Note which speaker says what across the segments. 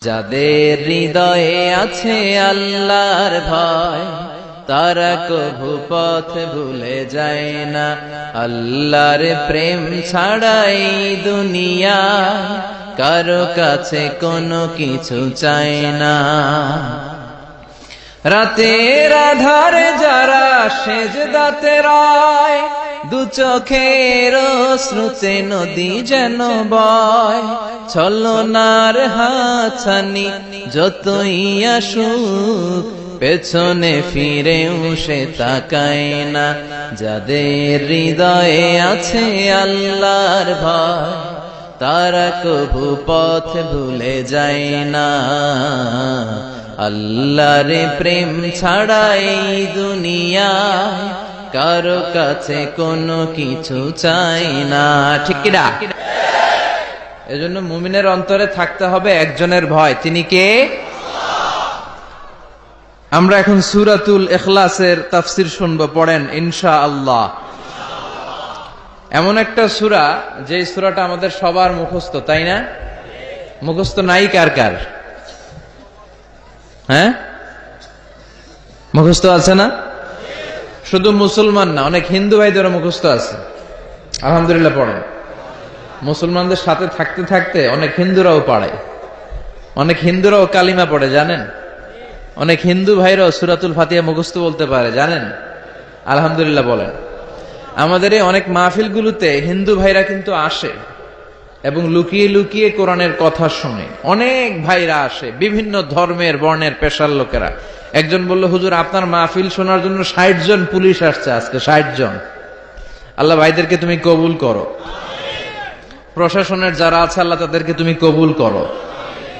Speaker 1: যাদের হৃদয়ে আছে আল্লাহর ভয়, তারা কভু পথ ভুলে যায় না। আল্লাহর প্রেম ছাড়াই দুনিয়ায় কারো কাছে কোনো কিছু চায় না। রাতের আধারে যারা সেজদাতে রয়, দু চোখের শ্রুতে নদী যেন বয়। ছলনার হাতছানি যতই আসুক, পেছনে ফিরেও সে তাকায় না। যাদের হৃদয়ে আছে আল্লাহর ভয়, তারা কভু পথ ভুলে যায় না। আল্লাহর প্রেম ছাড়াই দুনিয়ায় কারো কাছে কোনো কিছু চাই না। ঠিক কিনা? এজন্য মুমিনের অন্তরে থাকতে হবে একজনের ভয়, তিনি কে? আমরা এখন সূরাতুল ইখলাসের তাফসীর শুনবো, পড়েন ইনশাআল্লাহ। এমন একটা সূরা যে সূরাটা আমাদের সবার মুখস্থ, তাই না? মুখস্থ নাই কার কার? হ্যাঁ, মুখস্থ আছে না? শুধু মুসলমান না, অনেক হিন্দু ভাইদেরও মুখস্থ আছে। আলহামদুলিল্লাহ পড়েন। মুসলমানদের সাথে থাকতে থাকতে অনেক হিন্দুরাও পড়ে, অনেক হিন্দুরাও কালিমা পড়ে, জানেন? অনেক হিন্দু ভাইরাও সূরাতুল ফাতিহা মুখস্থ বলতে পারে, জানেন? আলহামদুলিল্লাহ বলেন। আমাদের এই অনেক মাহফিলগুলোতে হিন্দু ভাইরা কিন্তু আসে এবং লুকিয়ে লুকিয়ে কোরআনের কথা শুনে। অনেক ভাইরা আসে, বিভিন্ন ধর্মের বর্ণের পেশার লোকেরা। একজন বলল, হুজুর আপনার মাহফিল শোনার জন্য 60 জন পুলিশ আসছে আজকে, 60 জন। আল্লাহ ভাইদেরকে তুমি কবুল করো। প্রশাসনের যারা আছে আল্লাহ তাদেরকে তুমি কবুল করো।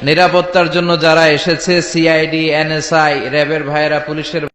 Speaker 1: নিরাপত্তার জন্য যারা এসেছে, সিআইডি, এনএসআই, র্যাবের ভাইয়েরা, পুলিশের